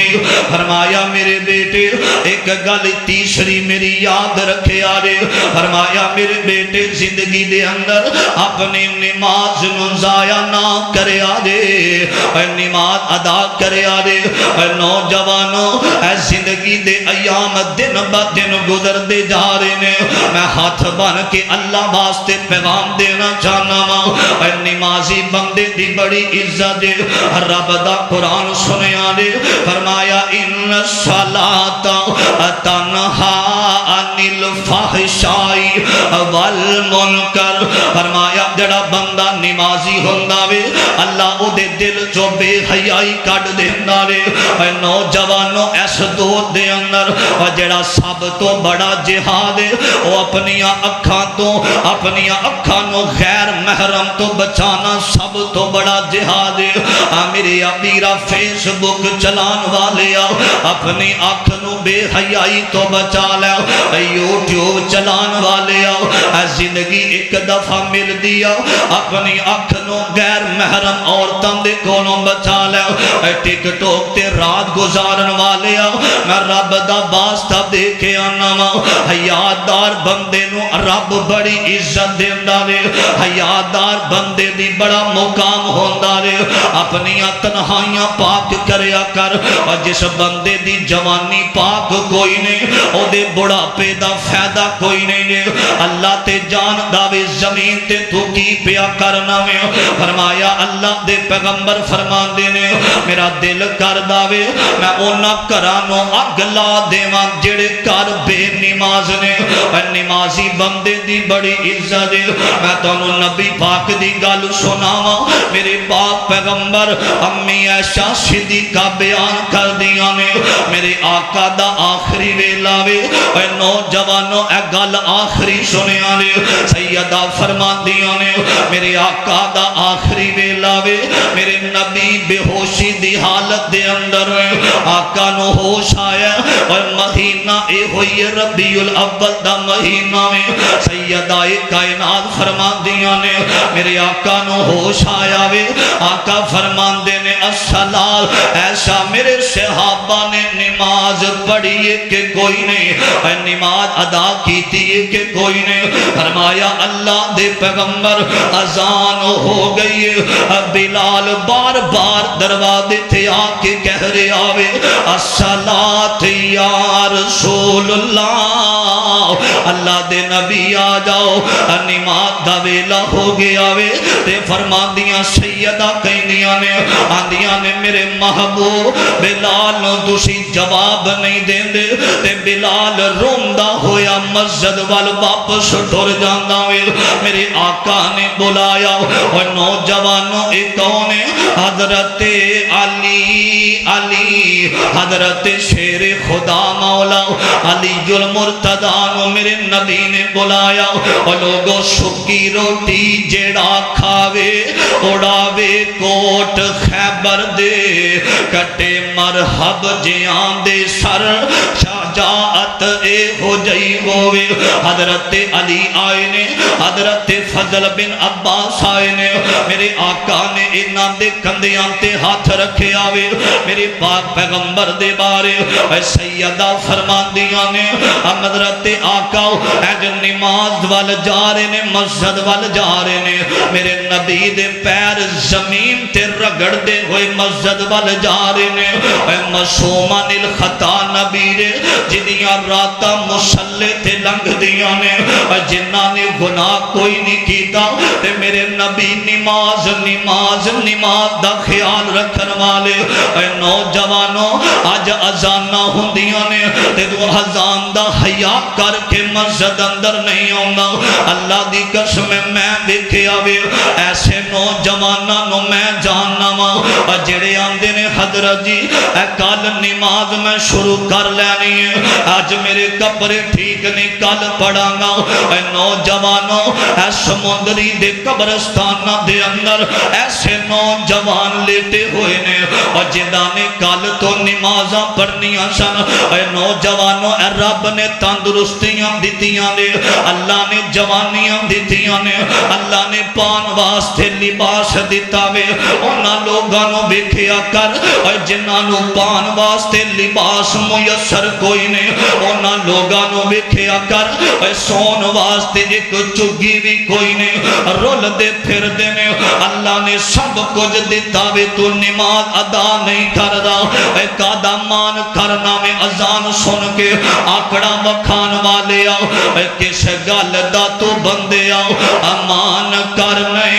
Speaker 1: فرمایا میرے بیٹے ایک گل تیسری میری یاد رکھے آرے. فرمایا میرے بیٹے زندگی دے اندر اپنی نماز نو ضائع نہ کرے آرے, نماز ادا کرے آرے. نوجوانوں اے زندگی دے ایام دن با دن گزر دے جا رہے نے. میں ہاتھ بن کے اللہ واسطے پیغام دینا چاہنا وا, نمازی بندے دی بڑی عزت دے. رب دا قرآن سنے آرے. فرمایا ان الصلاۃ تنہا عن الفحشاء والمنکر. فرمایا جڑا بندہ نمازی ہوندا وے اللہ او دے دل چوں بے حیائی کڈ دیندا وے. نوجوانوں اس دور دے اندر جڑا سب تو بڑا جہاد ہے او اپنیاں اکھاں تو اپنیاں اکھاں نو غیر محرم تو بچانا سب تو بڑا جہاد ہے. میرے ابیرا فیس بک چلان والے اپنی اکھ نو بے حیائی تو بچا لے. یوٹیوب چلان والے زندگی ایک دفعہ مل دیا اپنی اکھ نو غیر محرم عورتاں دے کولوں بچا لے. ٹک ٹاک تے رات گزارن والے میں رب دا واسطہ دے کے آنا وا. حیادار بندے نو رب بڑی عزت دیندا وے. حیادار بندے دی بڑا مقام ہوندا وے. اپنی تنہائیاں پاک کریا کر. اور جس بندے دی جوانی پاک کوئی نہیں او دے بڑھاپے دا فائدہ کوئی نہیں. اللہ تے جان داوے زمین تے تو کی پیا کرنا وے. فرمایا اللہ دے پیغمبر فرماندے نے میرا دل کر داوے میں اونا کرانو اگ لا دیواں جڑے کر بے نماز نے. نمازی بندے دی بڑی عزت ہے. میں تانوں نبی پاک دی گل سناواں. میرے باپ پیغمبر امی عائشہ صدیقہ بیان کر دیا نے میرے آقا دا آخری ویلا وے. اے نوجوانوں اے گل آخری سنیا نے. سیدہ فرمان دیا نے میرے آقا دا آخری ویلا وے. میرے نبی بے ہوشی دی حالت دے اندر آقا نو ہوش آیا اور مہینہ اے ہوئی ربیع الاول دا مہینہ میں. سیدہ کائنات فرمان دیا نے میرے آقا نو ہوش آیا وے. آقا فرمان دے نے الصلاۃ. ایسا میرے صحابہ نے نماز پڑھی ہے کہ کوئی نہیں, نماز ادا کیتی ہے کہ کوئی نہیں. فرمایا اللہ دے پیغمبر اذان ہو گئی ہے. بلال بار بار دروازے تھے آ کے کہہ رہے آوے الصلاۃ یا رسول اللہ. اللہ دے نبی آ جاؤ نماز دا ویلا ہو گیا وے. تے فرماندیاں سیدہ کہندیاں نے آندیاں نے میرے محبوب بلال نو تسی جواب نہیں دیندے. تے بلال روندا ہویا مسجد وال واپس ٹر جاندا وے. میرے آقا نے بلایا اور نوجوانوں ایک کون ہے حضرت
Speaker 3: علی علی حضرت شیر خدا مولا علی المرتضی نو میرے نبی نے بلایا او لوگو سکی روٹی جیڑا کھاوے اڑاوے کوٹ خیبر دے کٹے مرحب جیان دے سر شجاعت اے ہو جئی ہوئے حضرت علی آئے نے حضرت فضل بن عباس آئے نے میرے آقا نے انہاں دے کندیاں تے ہاتھ رکھے آوے میرے پاک پیغمبر دے بارے اے سیدہ فرمان دیاں نے حضرت آقا اج نماز وال جا رہے نے مسجد وال جا رہے نے میرے نبی دے پیر زمین تے رگڑ دے ہوئے مسجد وال جا رہے نے اے معصومان الخطا نبی دے جنیاں راتا مسلے تے لنگ دیاں نے جنہاں نے گناہ کوئی نہیں کیتا تے میرے نبی نماز نماز نماز دا خیال رکھن والے اے نوجوانوں آج ازانہ ہوندیاں نے تے دو ازان دا حیا کر کے مسجد اندر نہیں آنا اللہ دی قسم میں دیکھے آوے ایسے نوجوانہ نو میں جاننا ماں جڑے آندے نے حضرت جی اے کل نماز میں شروع کر لینی ہے آج میرے کپڑے ٹھیک نہیں کل پڑھا گا اے نوجوانوں اے سمندری دے قبرستانہ دے اندر ایسے نوجوان لیٹے ہوئے نے اور جنہاں نے کل تو نمازاں پڑھنیاں سن اے نوجوانوں اے رب نے تندرستیاں دیتیاں نے اللہ نے جوانیاں دیتیاں نے اللہ نے پان واسطے لباس دیتا وے انہاں لوگانوں بیکھیا کر اور جنہاں نو پان واسطے لباس میسر کوئی نے انہاں لوگانوں بیکھیا کر اور سون واسطے ایک چگی بھی کوئی نے رول دے پھر دے نے اللہ نے سب کچھ دیتا وے تو نماز ادا نہیں کر دا اے قادہ مان کرنا میں اذان سن کے آکڑا مکھان والے آؤ اے کس گل دا تو بندے آؤ امان کرنے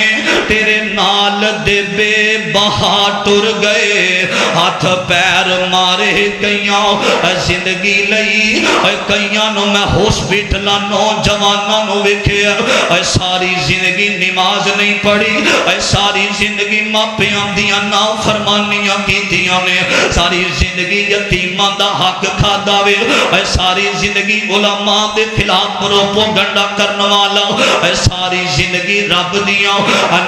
Speaker 3: تیرے نال دے بے بہا ٹر گئے ہاتھ پیر مارے کئیاں زندگی لئی کئیاں نو میں ہاسپٹلاں نوجواناں نو ویکھیا ساری زندگی نماز نہیں پڑھی ساری زندگی ماپیاں دیاں نافرمانیاں کیتیاں نے ساری زندگی یتیماں دا حق کھادا وے ساری زندگی علماء دے خلاف پروپیگنڈا کرن والا ساری زندگی رب دیاں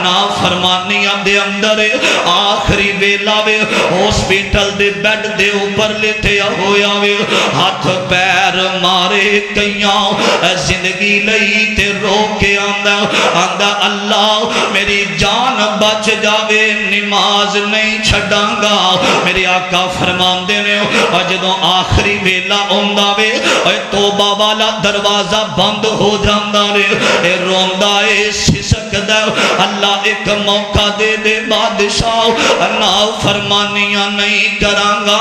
Speaker 3: نافرمانیاں دے اندر آخری ویلا وے ہاسپٹل دے بیڈ دے اوپر لیٹیا ہویا وے ہاتھ پیر مارے کئیاں زندگی لئی تے رو کے آندا اللہ میری جان بچ جاوے نماز نہیں چھڈاں گا میرے آقا فرماندے نے جدوں آخری ویلا ہوندا وے توبہ والا دروازہ بند ہو جاندا رے روندا اے سسکدا اللہ ایک موقع دے دے بادشاہ نافرمانیاں نہیں کراں گا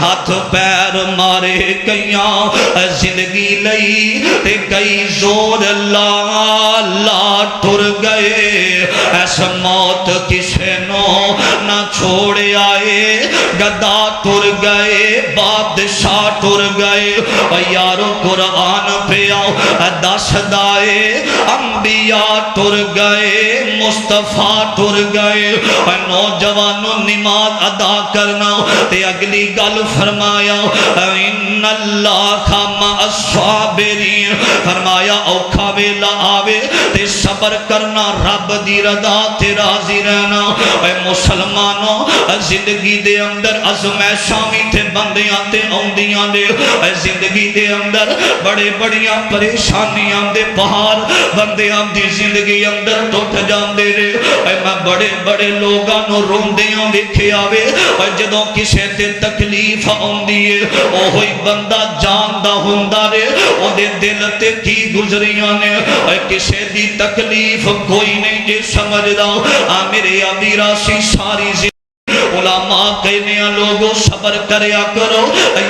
Speaker 3: ہاتھ پیر مارے کئیاں زندگی لئی تے کئی زور لا ٹر گئے ایسا موت کسے نو نہ چھوڑ آئے گدا ٹر گئے بادشاہ ٹر گئے یارو قرآن پہ آؤ دس دائے انبیاء ٹر گئے مصطفیٰ ٹر گئے نوجوانوں نماز ادا کرنا تے اگلی گل فرمایا ان اللہ مع الصابرین فرمایا اوکھا ویلا آوے تے صبر کرنا رب دی رضا تے راضی رہنا اے مسلمانوں زندگی دے اندر ازمائشاں بھی تے بندیاں تے اوندیاں دے اے زندگی دے اندر بڑے بڑیاں پریشانیاں دے پہاڑ بندیاں دی زندگی اندر ٹوٹ جاندے رے اے میں بڑے بڑے لوگاں نو روندیاں ویکھے آوے اے جدوں کسے تے تکلیف اوندی ہے اوہی بندہ جاندا ہوندا رے او دے دل تے کی گزریاں نے اے کسے دی تکلیف کوئی نہیں جے سمجھدا میرے امیرا سی ساری علماء کہنے لوگوں صبر کریا کرو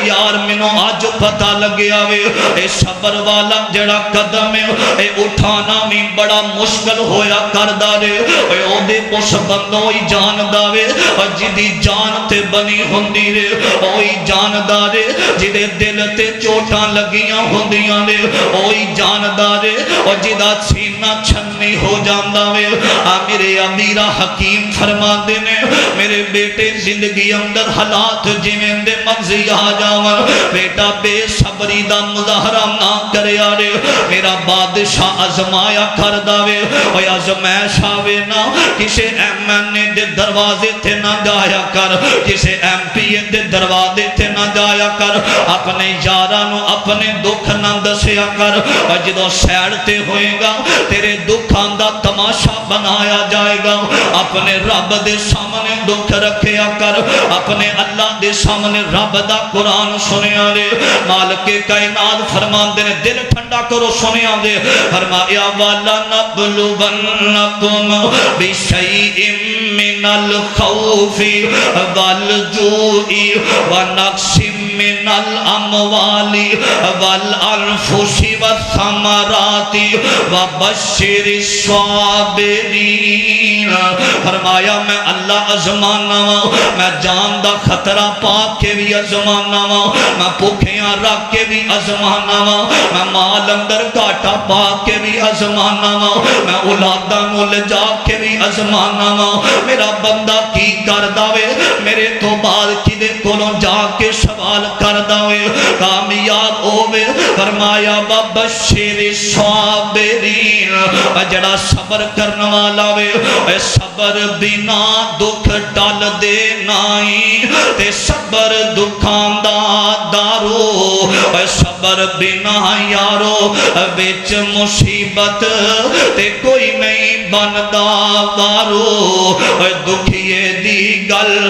Speaker 3: یار منو آج پتہ لگیا وے اے صبر والا جڑا قدم ہے اے اٹھانا بھی بڑا مشکل ہویا کردہ رے اے او دے اس بندوں ہی جان داوے جدی جان تے بنی ہوندی رے اوہی جان دارے جدے دل تے چوٹاں لگیاں ہوندیاں رے اوہی جان دارے اور جدا سینہ چھنی ہو جاندہ وے میرے امیرہ حکیم فرما دینے میرے بیٹے زندگی اندر حالات جویں دے مرضی آ جاون بیٹا بے صبری دا مظاہرہ نہ کریا رے میرا بادشاہ ازمایا کر داوے اوے ازمائش آوے نا کسے ایم این اے دے دروازے تے نہ جایا کر کسے ایم پی اے دے دروازے تے نہ جایا کر اپنے یارانو اپنے دکھ نہ دسیا کر جدو سیڑ تے ہوئے گا تیرے دکھان دا تماشا بنایا جائے گا اپنے رب دے سامنے دکھ رکھیا کر اپنے اللہ دے سامنے رب دا قرآن سنیا دے مالک کائنات فرمان دے دل ٹھنڈا کرو سنیا دے فرمایا والا نبلونکم بشیء من الخوف والجوع ونقص من الاموال والانفس والثمرات وبشر الصابرین فرمایا میں اللہ ازمانا میں جان دا خطرہ پاک کے بھی ازمانا میں بھوکیاں رکھ کے بھی ازمانا میں مال اندر کاٹا پاک کے بھی ازمانا میں اولاداں نو لجا کے بھی ازمانا میرا بندہ کی کر داوے میرے تو بعد کدے کولوں جا کے سوال کر داوے کامیاب ہووے فرمایا وبشر الصابرین جڑا صبر کرنے والا وے اے صبر بنا دکھ ٹل دے نائی تے صبر دکھاں دا دارو اے صبر بنا یارو وچ مصیبت تے کوئی نہیں بندا وارو اے دکھیے دی گل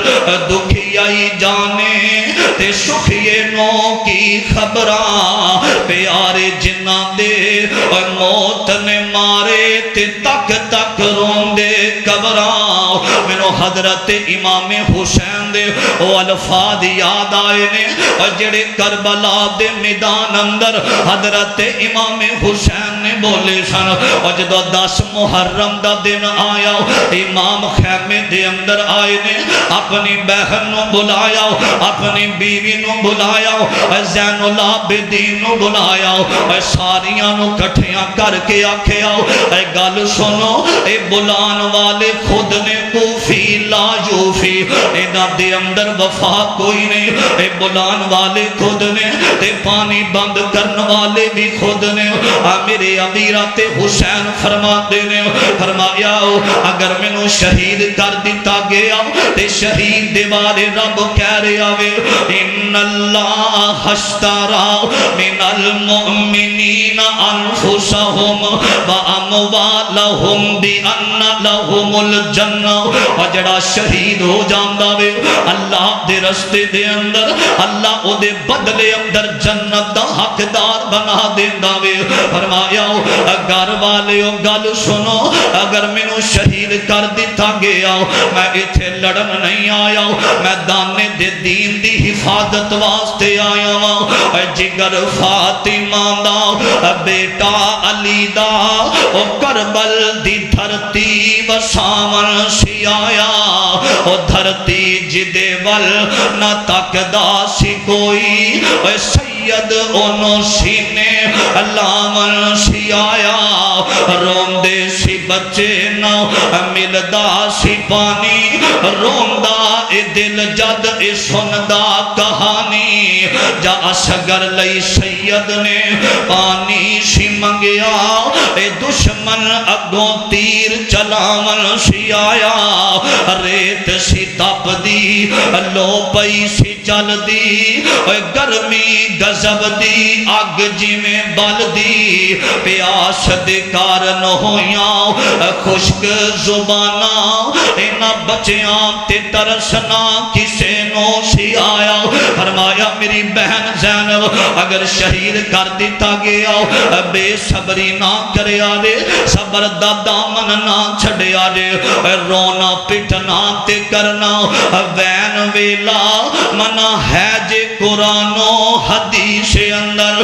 Speaker 3: دکھیائی جانے تے سکھیے نو کی خبراں پیارے جنہ دے اے موت نے مارے تے تک تک روندے قبراں مینو حضرت امام حسین دے او الفاظ یاد آئے نے جڑے کربلا دے میدان اندر حضرت امام حسین نے بولے سن جدو 10 محرم دا دن آیا امام خیمے دے اندر آئے نے اپنی بہن نو بلایا اپنی بیوی نو بلایا زین العابدین نو بلایا ساریاں نو کٹھیاں کر کے آکھے آؤ اے گل سنو اے بلان والے خود نے کوفی لا یوفی اینا دے اندر وفا کوئی نہیں اے بلان والے خود نے تے پانی بند کرن والے بھی خود نے میرے امیرات حسین فرما دینے فرمایا اگر میں نو شہید کر دیتا گیا تے شہید دیوارے رب کہہ رہے آوے ان اللہ اشترا من المؤمنین انفسهم واموالهم بان لهم الجنہ جڑا شہید ہو جاندا وے اللہ دے رستے دے اندر اللہ او دے بدلے اندر جنت دا حقدار بنا دیندا وے فرمایا گھر والے گل سنو اگر مینوں شہید کر دتا گیا میں ایتھے لڑن نہیں آیا میں دانے دے دین دی حفاظت واسطے آیا ہوں جگر فاطمہ دا بیٹا علی دا او کربل دی دھرتی وساون سی آیا او دھرتی جدے ول نہ تکدا سی کوئی اے سید اونو سینے لاون سی آیا روندے سی بچے نہ ملدا سی پانی روندا اے دل جد اے سندا کہانی جا اصغر لئی سید نے پانی سی منگیا اے دشمن اگوں تیر چلاون سی آیا ریت سی تپ دی لو پئی سی چل دی اے گرمی غضب دی اگ جی میں بل دی پیاس دے کارن ہویاں خشک زبانہ اینا بچیاں تے ترسنا کسے نو سی آیا فرمایا میری بہن زینب اگر شہید کر دیتا گیا بے صبری نہ کرے آلے صبر دا دامن نہ چھڑے آلے رونا پٹنا تے کرنا وین ویلا منا ہے جے قرآن و حدیث اندر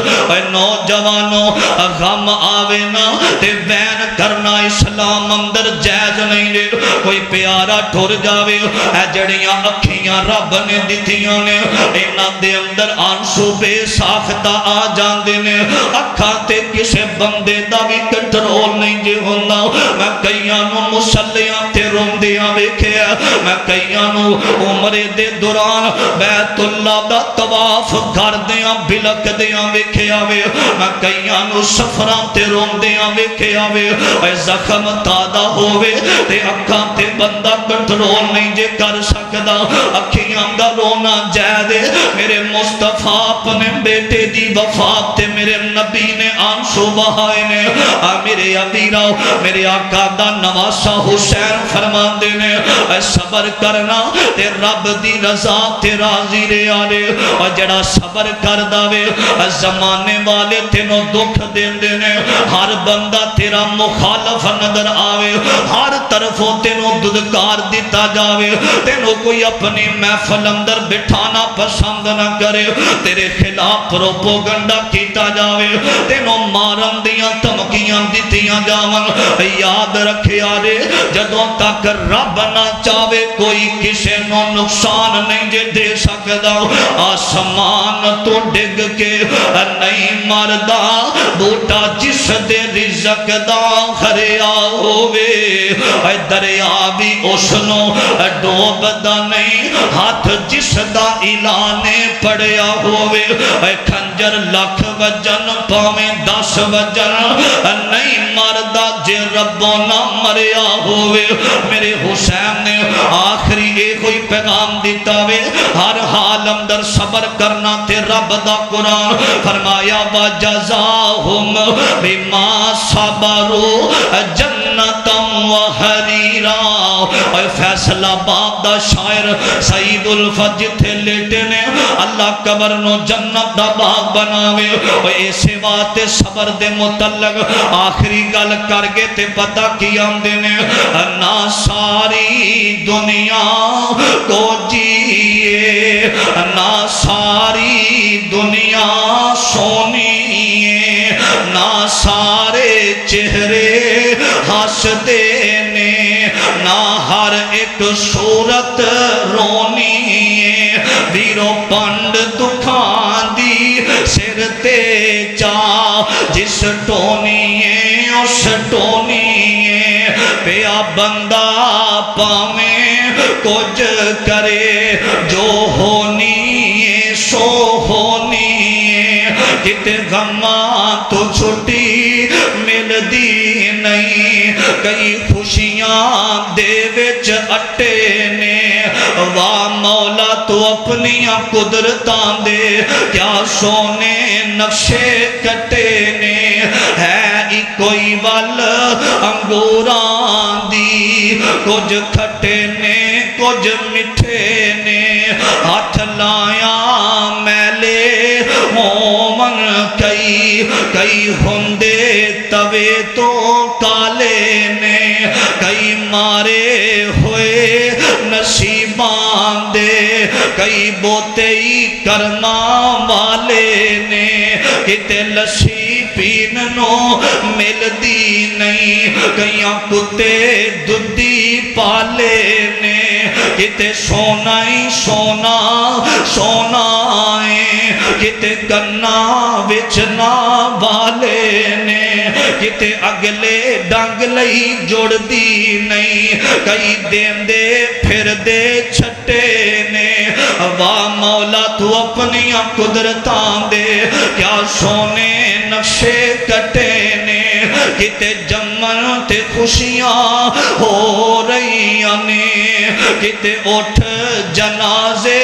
Speaker 3: نوجوانوں غم آوے نا تے وین کرنا اسلام اندر جائز نہیں دے کوئی پیارا ٹھور جاوے اے جڑیاں اکھیاں رب نے دیتیاں نے اینا دے اندر آنسو بے ساختہ آ جاندے نے اکھا تے کسے بندے دا بھی کنٹرول نہیں جے ہونا میں کئیاں نو مسلیاں تے روندیاں ویکھیا میں کئیاں نو عمرے دے دوران بیت اللہ دا طواف کردیاں بلکدیاں ویکھیا وے میں کئیاں نو سفراں تے روندیاں ویکھیا وے اے زخم تازہ ہووے تے اکھاں تے بندہ کنٹرول نہیں جے کر سکدا اکھیاں دا رونا جائز میرے مصطفیٰ اپنے بیٹے دی وفات تے میرے نبی نے آنسو بہائے نے میرے امیرہ میرے آقا دا نواسا حسین فرما دینے اے صبر کرنا تے رب دی رضا تے راضی رے آرے اور جڑا صبر کر داوے زمانے والے تینوں دکھ دین دینے ہر بندہ تیرا مخالف نظر آوے ہر طرفوں تینوں ددکار دیتا جاوے تینوں کوئی اپنی محفل اندر بٹھانا پسند نہ کرے تیرے خلاف پروپوگنڈا کیتا جاوے تینوں مارن دیاں دھمکیاں دتیاں جاون یاد رکھے آرے جدوں تک رب نہ چاہے کوئی کسے نو نقصان نہیں جے دے سکدا آسمان تو ڈگ کے نہیں مردا بوٹا جس دے رزق دا خریا ہووے اے دریا بھی اس نو ڈوب دا نہیں ہاتھ جس دا اعلانے پڑیا ہووے اے کھنجر لکھ وجن پاویں 10 وجن نہیں مردا جے ربوں نہ مریا ہووے میرے حسین نے آخری ایک ہوئی پیغام دیتا وے ہر حال اندر صبر کرنا تے رب دا قرآن فرمایا وَجَزَاهُمْ بِمَا صَبَرُوا جَنَّةً وَحَرِيرًا اے فیصلہ باب دا شاعر سعید الفجر تھے لیٹے نے اللہ قبر نو جنت دا باغ بناوے اے ایسے باتے صبر دے متعلق آخری گل کر گے تے پتہ کیا دینے نہ ساری دنیا کو جیے نہ ساری دنیا سونی نہ سارے چہرے ہس دینے نہ ہر ایک صورت رونی ویرو پنڈ دکھان دی سر تے چا جس ٹونی اس ٹونی پیا بندہ پاویں کچھ کرے جو ہونی سو ہونی کتے غماں تو چھٹی مل دی نہیں کئی خوشیاں دے وچ اٹے نے واہ مولا تو اپنیاں قدرتاں دے کیا سونے نقشے کٹے نے ہے کوئی ول انگوراں دی کچھ کھٹے نے کچھ مٹھے نے ہاتھ لایا میلے مومن کئی ہندے توے تو کالے نے کئی مارے ہوئے نصیبان دے کئی بوتے ہی کرنا والے نے کتے لسی پین نو مل دی نہیں کئیاں کتے دودھی پالے نے کتے سونا ہی سونا سونا ہے کتے کنا وچنا والے نے کتے اگلے ڈنگ لئی جوڑ دی نہیں کئی دین دے پھر دے چھٹے نے واہ مولا تو اپنیاں قدرتاں دے کیا سونے نقشے کٹے نے کتے جمن تے خوشیاں ہو رہی نے کتے اٹھ جنازے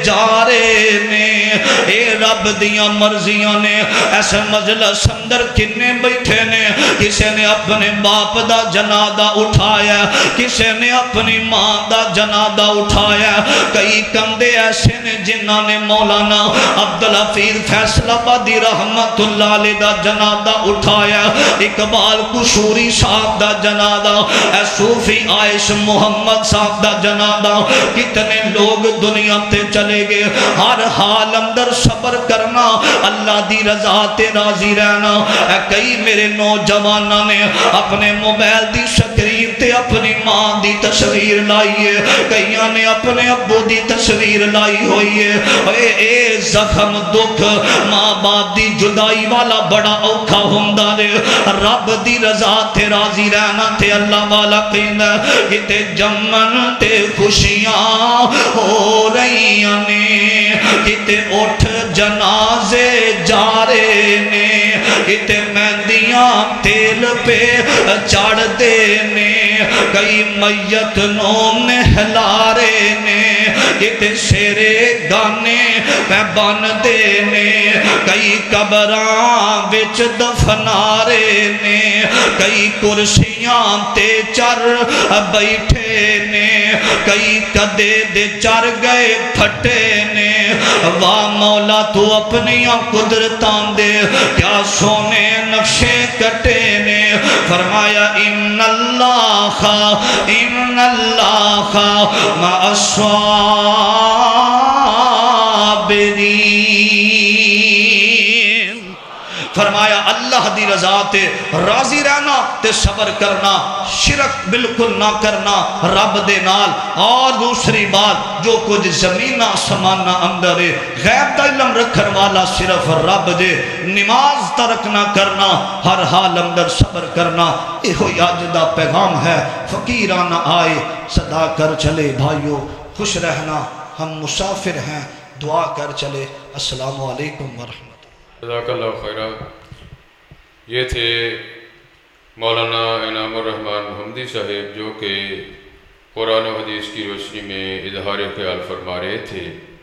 Speaker 3: جارے نے اے رب دیاں مرضیاں نے ایسے مجلس اندر کنے بیٹھے نے کسے نے اپنے باپ دا جنازہ اٹھایا کسے نے اپنی ماں دا جنازہ اٹھایا کئی کندے ایسے نے جنہاں نے مولانا عبدالحفیظ فیصل آبادی رحمت اللہ علیہ دا جنازہ اٹھایا اقبال قصوری صاحب دا جنازہ اے صوفی عائش محمد صاحب دا جنازہ کتنے لوگ دنیا تے چلے گئے ہر حال اندر صبر کرنا اللہ دی رضا تے راضی رہنا اے کئی میرے نوجوانہ نے اپنے موبائل دی سکرین تے تے اپنی ماں دی تصویر لائیے، کئیاں نے اپنے ابو دی تصویر لائی ہوئی ہے۔ اے زخم دکھ ماں باپ دی جدائی والا بڑا اوکھا ہوندا نے، رب دی رضا تے راضی رہنا تے اللہ والا کہندا کتے جمن تے خوشیاں ہو رہی نے، کتے اٹھ جنازے جارے نے، کتے مہندیاں تیل پہ چڑھ دے نے، کئی میت نوم نہلارے نے، کتے شیرے گانے پہ بن دے نے، کئی قبراں وچ دفنارے نے، کئی کرسیاں تے چر بیٹھے نے، کئی کدے دے چر گئے پھٹے نے۔ واہ مولا تو اپنیاں قدرتان دے کیا سونے نقشے کٹے نے۔ فرمایا ان اللہ مع الصابرین۔ فرمایا اللہ دی رضا تے راضی رہنا تے صبر کرنا، شرک بالکل نہ کرنا رب دے نال۔ اور دوسری بات جو کچھ زمین آسمان اندر ہے غیب دا علم رکھن والا صرف رب دے، نماز ترک نہ کرنا، ہر حال اندر صبر کرنا، یہ اج دا پیغام ہے۔ فقیرانہ آئے صدا کر چلے بھائیو، خوش رہنا، ہم مسافر ہیں، دعا کر چلے۔ السلام علیکم ورحمۃ اللہ۔
Speaker 2: جزاک اللہ خیرہ۔ یہ تھے مولانا انعام الرحمن محمدی صاحب جو کہ قرآن و حدیث کی روشنی میں اظہار خیال فرما رہے تھے۔